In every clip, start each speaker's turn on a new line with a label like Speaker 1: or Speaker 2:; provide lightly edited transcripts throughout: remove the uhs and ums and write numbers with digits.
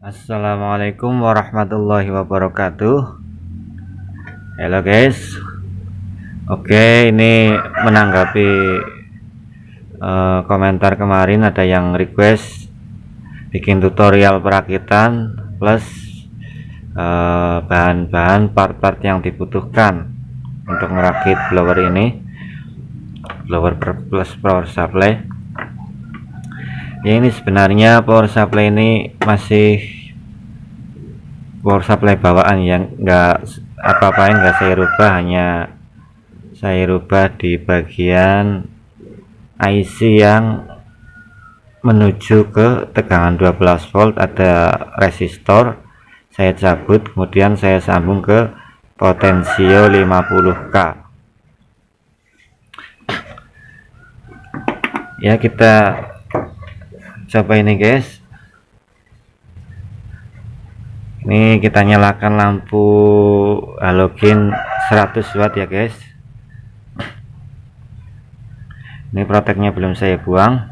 Speaker 1: Assalamualaikum warahmatullahi wabarakatuh. Halo guys. Oke, ini menanggapi komentar kemarin ada yang request bikin tutorial perakitan plus bahan-bahan part-part yang dibutuhkan untuk merakit blower ini, blower plus power supply. Ya, ini sebenarnya power supply ini masih power supply bawaan yang enggak apa-apain, enggak saya rubah, hanya saya rubah di bagian IC yang menuju ke tegangan 12 volt ada resistor, saya cabut, kemudian saya sambung ke potensio 50k. Ya, kita coba ini guys. Ini kita nyalakan lampu halogen 100 watt ya guys. Ini proteknya belum saya buang.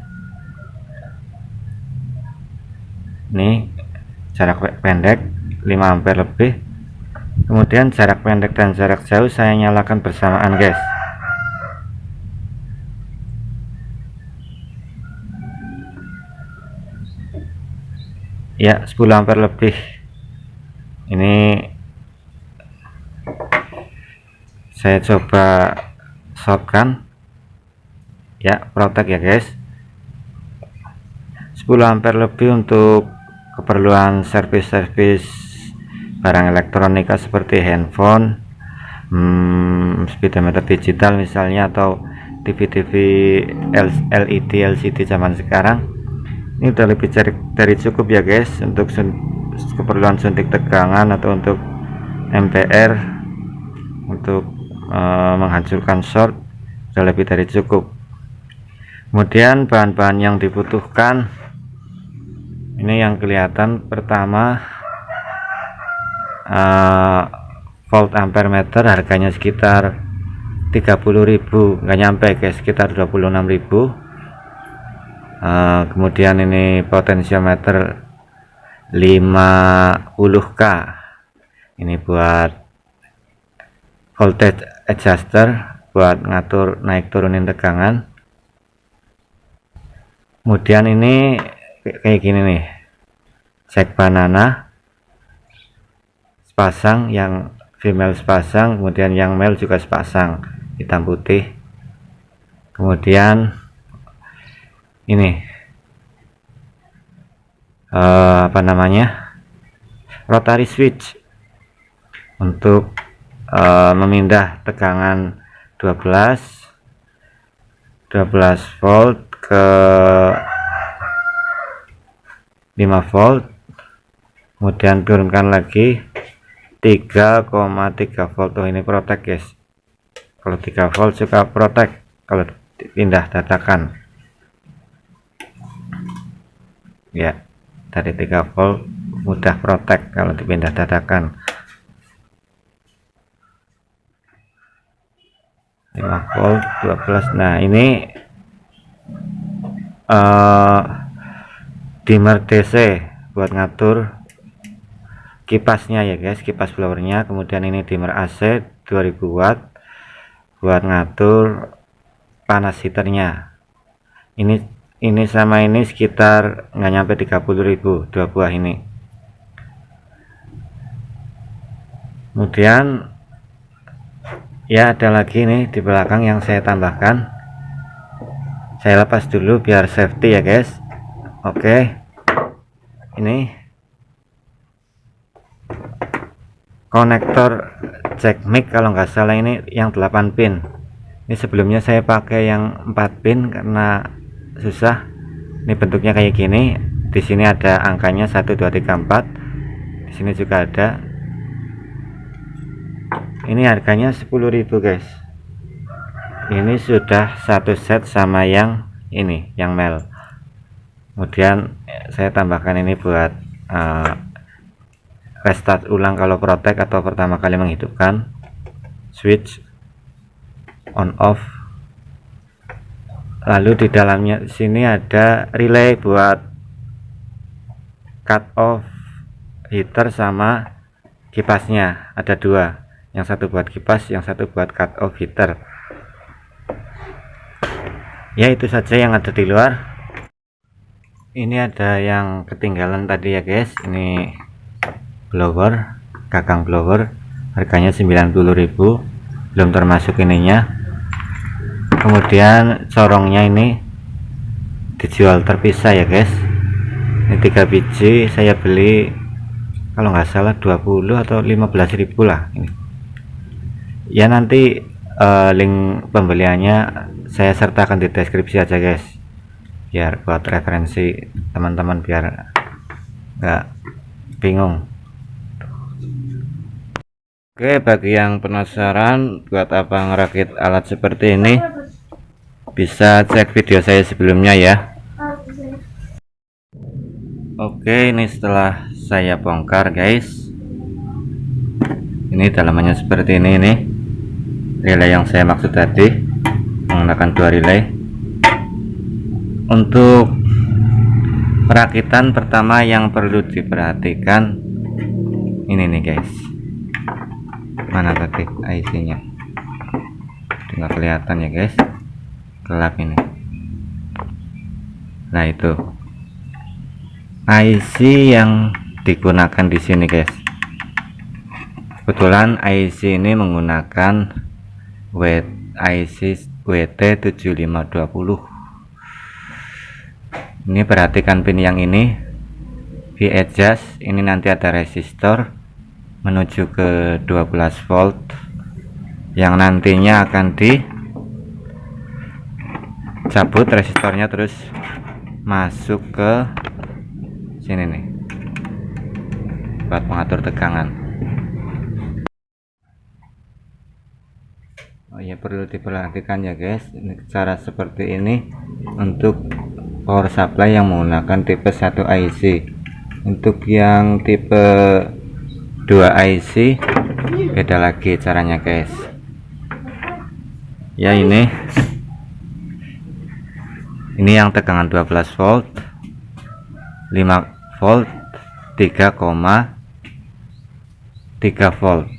Speaker 1: Ini jarak pendek 5 ampere lebih. Kemudian jarak pendek dan jarak jauh saya nyalakan bersamaan guys. Ya, 10 ampere lebih. Ini saya coba shortkan ya, protek ya guys. 10 ampere lebih untuk keperluan servis-servis barang elektronika seperti handphone, speedometer digital misalnya, atau TV-TV LED LCD zaman sekarang. Ini udah lebih dari cukup ya guys untuk keperluan suntik tegangan atau untuk MPR, untuk menghancurkan short, sudah lebih dari cukup. Kemudian bahan-bahan yang dibutuhkan ini yang kelihatan pertama, volt ampere meter harganya sekitar 30.000, nggak nyampe guys, sekitar 26.000. Kemudian ini potensiometer 50k, ini buat voltage adjuster, buat ngatur naik turunin tegangan. Kemudian ini kayak gini nih, jack banana sepasang, yang female sepasang, kemudian yang male juga sepasang, hitam putih. Kemudian ini apa namanya, rotary switch untuk memindah tegangan 12 volt ke 5 volt, kemudian turunkan lagi 3,3 volt. Oh, ini protek guys, kalau 3 volt suka protek kalau pindah dadakan ya. Dari 3 volt mudah protek kalau dipindah dadakan. 5 volt 12. Nah, ini dimmer DC buat ngatur kipasnya ya guys, kipas blowernya. Kemudian ini dimmer AC 2000 watt buat ngatur panas heaternya. Ini sama ini sekitar nggak nyampe 30.000, dua buah ini. Kemudian ya ada lagi nih di belakang yang saya tambahkan. Saya lepas dulu biar safety ya guys. Oke, ini konektor jack mic kalau nggak salah, ini yang 8 pin. Ini sebelumnya saya pakai yang 4 pin karena susah. Ini bentuknya kayak gini. Di sini ada angkanya 1 2 3 4. Di sini juga ada. Ini harganya 10.000 guys. Ini sudah satu set sama yang ini, yang male. Kemudian saya tambahkan ini buat restart ulang kalau protek atau pertama kali menghidupkan, switch on off. Lalu di dalamnya sini ada relay buat cut off heater sama kipasnya, ada dua, yang satu buat kipas, yang satu buat cut off heater. Ya itu saja yang ada di luar. Ini ada yang ketinggalan tadi ya guys, ini blower, gagang blower, harganya 90.000, belum termasuk ininya. Kemudian corongnya ini dijual terpisah ya guys. Ini 3 biji, saya beli kalau nggak salah 20 atau 15.000 lah ini. Ya nanti link pembeliannya saya sertakan di deskripsi aja guys, biar buat referensi teman-teman, biar nggak bingung. Oke, bagi yang penasaran buat apa ngerakit alat seperti ini, bisa cek video saya sebelumnya ya. Oke, ini setelah saya bongkar guys, ini dalamannya seperti ini. Nih relay yang saya maksud tadi, menggunakan 2 relay. Untuk perakitan pertama yang perlu diperhatikan ini nih guys, mana tadi IC nya, nggak kelihatan ya guys, gelap ini. Nah itu IC yang digunakan di sini guys. Kebetulan IC ini menggunakan IC WT7520. Ini perhatikan pin yang ini, V adjust, ini nanti ada resistor menuju ke 12 volt yang nantinya akan dicabut resistornya, terus masuk ke sini nih buat mengatur tegangan. Oh ya, perlu diperhatikan ya guys, ini cara seperti ini untuk power supply yang menggunakan tipe 1 IC. Untuk yang tipe 2 IC beda lagi caranya guys. Ya ini yang tegangan 12 volt, 5 volt, 3,3 volt.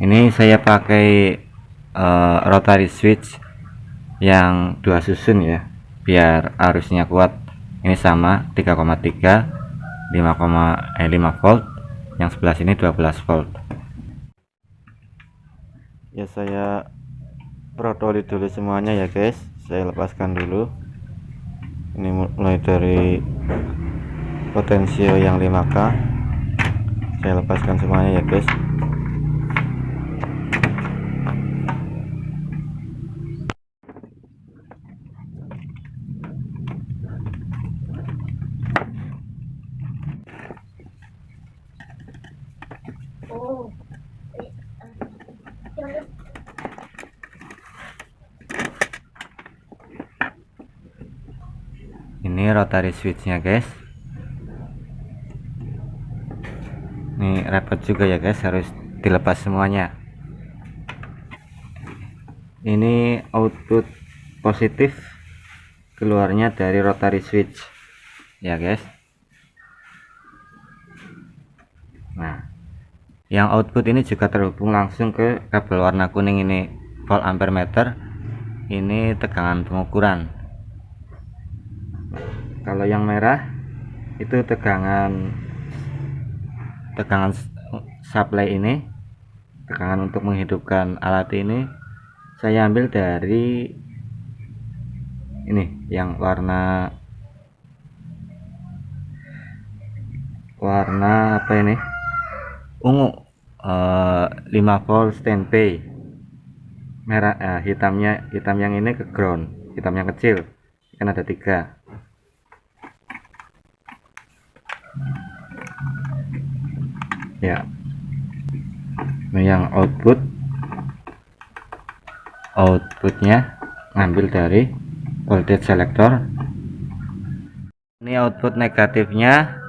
Speaker 1: Ini saya pakai rotary switch yang 2 susun ya, biar arusnya kuat. Ini sama 3,3, 5 volt, yang sebelah sini 12 volt. Ya saya protoli dulu semuanya ya guys, saya lepaskan dulu. Ini mulai dari potensio yang 5K, saya lepaskan semuanya ya guys. Ini rotary switchnya guys. Ini repot juga ya guys, harus dilepas semuanya. Ini output positif keluarnya dari rotary switch ya guys. Nah, yang output ini juga terhubung langsung ke kabel warna kuning ini, volt ampere meter. Ini tegangan pengukuran. Kalau yang merah itu tegangan supply ini, tegangan untuk menghidupkan alat ini. Saya ambil dari ini yang warna apa ini, ungu, 5 volt standby. Merah, hitam yang ini ke ground, hitam yang kecil kan ada 3. Ya, nah yang outputnya ngambil dari voltage selector. Ini output negatifnya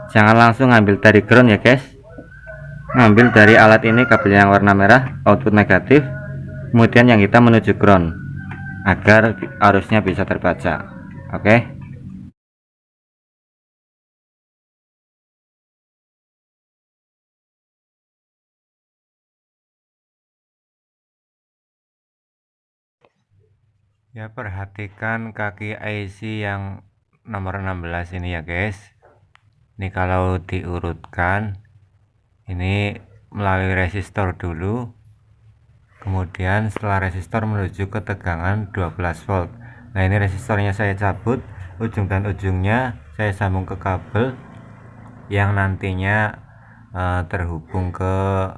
Speaker 1: jangan langsung ngambil dari ground ya guys, ngambil dari alat ini, kabel yang warna merah output negatif, kemudian yang hitam menuju ground agar arusnya bisa terbaca. Oke. Ya, perhatikan kaki IC yang nomor 16 ini ya guys. Ini kalau diurutkan, ini melalui resistor dulu, kemudian setelah resistor menuju ke tegangan 12 volt. Nah, ini resistornya saya cabut, ujung dan ujungnya saya sambung ke kabel yang nantinya terhubung ke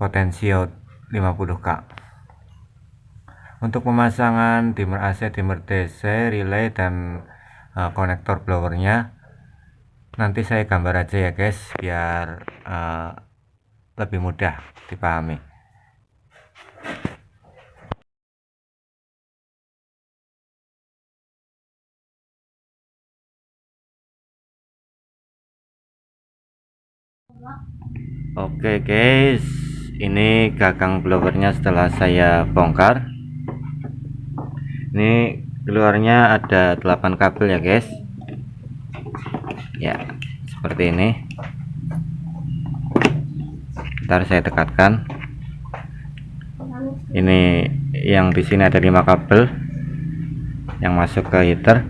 Speaker 1: potensio 50k. Untuk pemasangan dimmer AC, dimmer DC, relay dan konektor blowernya nanti saya gambar aja ya guys, biar lebih mudah dipahami. Oke guys, ini gagang blowernya setelah saya bongkar. Ini keluarnya ada 8 kabel ya guys. Ya, seperti ini. Ntar saya dekatkan. Ini yang di sini ada 5 kabel yang masuk ke heater.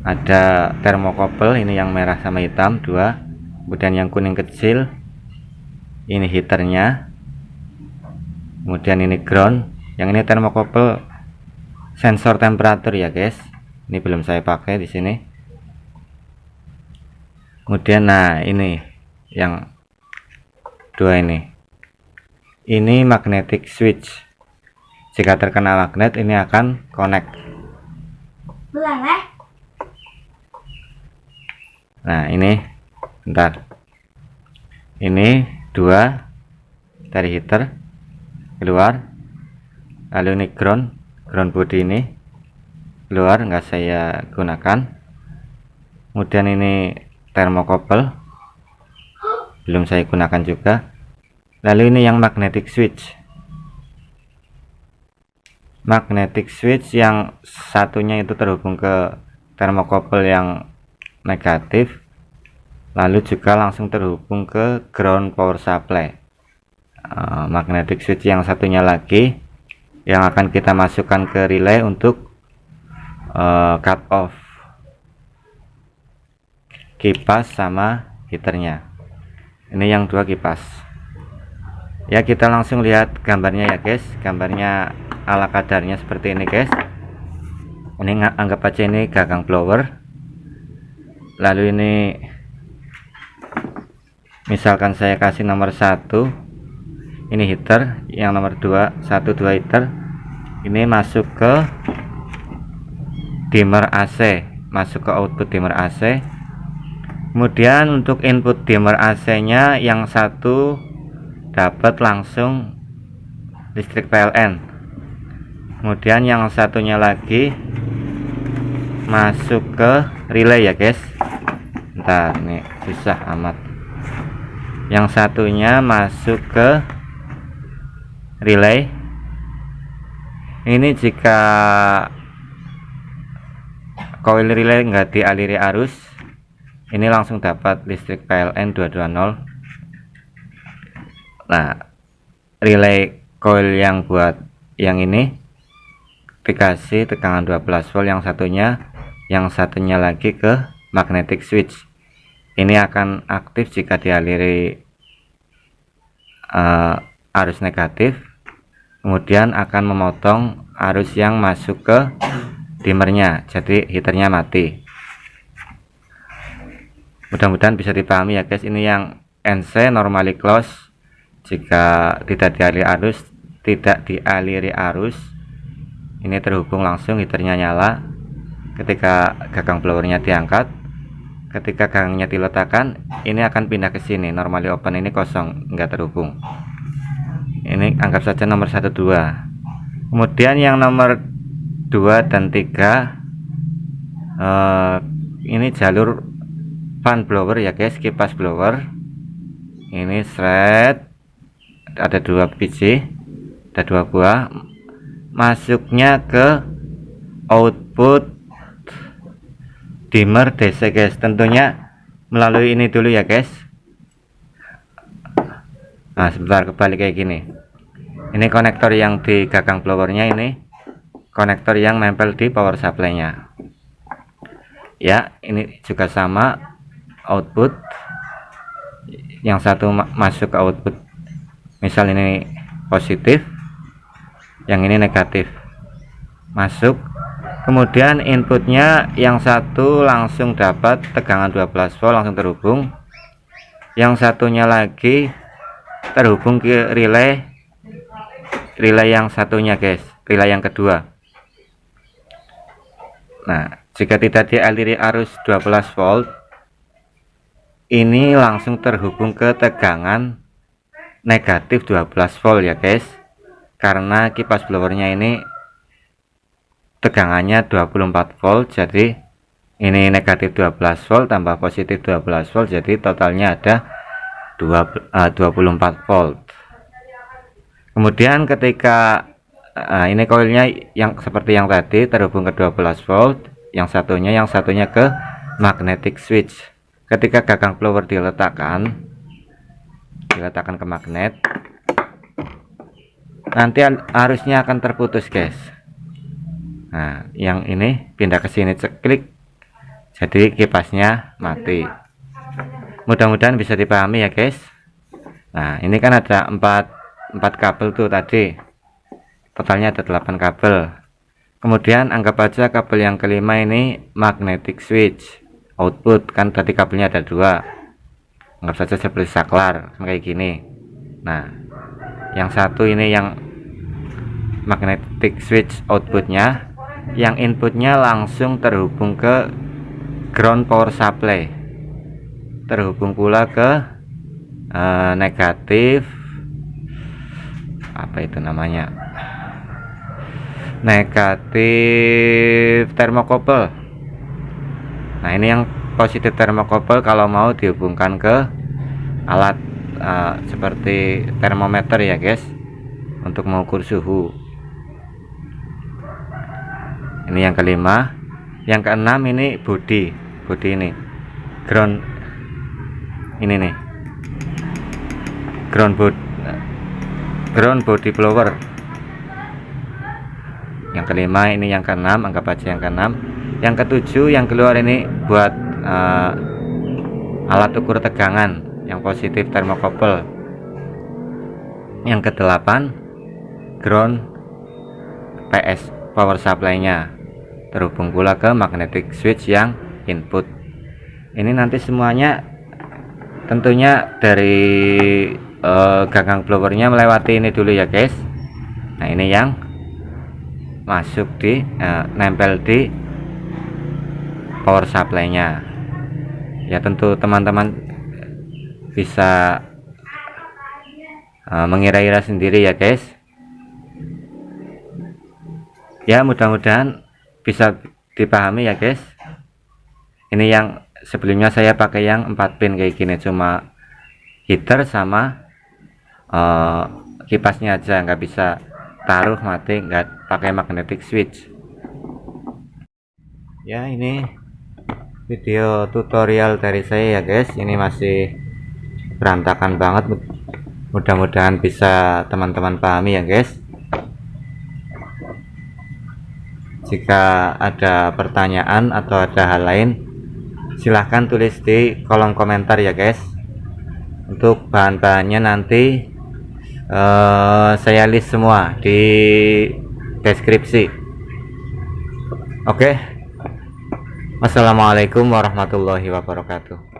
Speaker 1: Ada termokabel, ini yang merah sama hitam 2. Kemudian yang kuning kecil, ini heaternya. Kemudian ini ground. Yang ini termokabel sensor temperatur ya guys. Ini belum saya pakai di sini. Kemudian nah ini yang 2 ini magnetic switch. Jika terkena magnet ini akan connect. Nah ini bentar, ini 2 dari heater keluar, lalu ini ground body ini keluar, nggak saya gunakan. Kemudian ini termokabel belum saya gunakan juga. Lalu ini yang magnetic switch yang satunya itu terhubung ke termokabel yang negatif, lalu juga langsung terhubung ke ground power supply. Magnetic switch yang satunya lagi yang akan kita masukkan ke relay untuk cut off kipas sama heaternya. Ini yang 2 kipas ya. Kita langsung lihat gambarnya ya guys. Gambarnya ala kadarnya seperti ini guys. Ini anggap aja ini gagang blower, lalu ini misalkan saya kasih nomor 1, ini heater, yang nomor 2, 1 2 heater ini masuk ke dimmer AC, masuk ke output dimmer AC. Kemudian untuk input dimmer AC nya yang satu dapat langsung listrik PLN, kemudian yang satunya lagi masuk ke relay ya guys. Bentar, nih susah amat. Yang satunya masuk ke relay. Ini jika coil relay nggak dialiri arus, ini langsung dapat listrik PLN 220. Nah, relay coil yang buat yang ini dikasih tegangan 12 volt, yang satunya lagi ke magnetic switch. Ini akan aktif jika dialiri arus negatif, kemudian akan memotong arus yang masuk ke dimmernya, jadi heaternya mati. Mudah-mudahan bisa dipahami ya guys. Ini yang NC normally close, jika tidak dialiri arus ini terhubung langsung, heaternya nyala ketika gagang blowernya diangkat. Ketika gagangnya diletakkan ini akan pindah ke sini, normally open, ini kosong, enggak terhubung. Ini anggap saja nomor 1 2. Kemudian yang nomor 2 dan 3 ini jalur fan blower ya guys, kipas blower. Ini thread ada 2 biji, ada 2 buah, masuknya ke output dimmer DC guys. Tentunya melalui ini dulu ya guys. Nah sebentar, kebalik kayak gini. Ini konektor yang di gagang blowernya, ini konektor yang nempel di power supply nya. Ya, ini juga sama, output yang satu masuk ke output, misal ini positif, yang ini negatif, masuk. Kemudian inputnya yang satu langsung dapat tegangan 12 volt, langsung terhubung. Yang satunya lagi terhubung ke relay yang satunya guys, relay yang kedua. Nah, jika tidak dialiri arus 12 volt, ini langsung terhubung ke tegangan negatif 12 volt ya guys, karena kipas blowernya ini tegangannya 24 volt, jadi ini negatif 12 volt tambah positif 12 volt, jadi totalnya ada 24 volt. Kemudian ketika ini koilnya yang seperti yang tadi terhubung ke 12 volt, yang satunya ke magnetic switch. Ketika gagang blower diletakkan ke magnet, nanti arusnya akan terputus guys. Nah, yang ini pindah ke sini, klik, jadi kipasnya mati. Mudah-mudahan bisa dipahami ya guys. Nah, ini kan ada 4 kabel tuh tadi, totalnya ada 8 kabel. Kemudian anggap aja kabel yang kelima ini magnetic switch output, kan tadi kabelnya ada 2, anggap saja seperti saklar kayak gini. Nah, yang satu ini yang magnetic switch outputnya, yang inputnya langsung terhubung ke ground power supply, terhubung pula ke negatif, apa itu namanya, negatif termokopel. Nah, ini yang positif termokopel kalau mau dihubungkan ke alat seperti termometer ya guys, untuk mengukur suhu. Ini yang kelima. Yang keenam ini body ini ground, ini nih ground body blower. Yang kelima ini yang keenam, anggap aja yang keenam. Yang ketujuh yang keluar ini buat alat ukur tegangan yang positif termokopel. Yang kedelapan ground PS power supply nya, terhubung pula ke magnetic switch yang input. Ini nanti semuanya tentunya dari gagang blowernya melewati ini dulu ya guys. Nah, ini yang masuk di nempel di power supply nya. Ya, tentu teman-teman bisa mengira-ira sendiri ya guys. Ya, mudah-mudahan bisa dipahami ya guys. Ini yang sebelumnya saya pakai yang 4 pin kayak gini, cuma heater sama kipasnya aja, nggak bisa taruh mati, nggak pakai magnetic switch. Ya, ini video tutorial dari saya ya guys. Ini masih berantakan banget, mudah-mudahan bisa teman-teman pahami ya guys. Jika ada pertanyaan atau ada hal lain, silahkan tulis di kolom komentar ya guys. Untuk bahan-bahannya nanti saya list semua di deskripsi. Oke. Wassalamualaikum warahmatullahi wabarakatuh.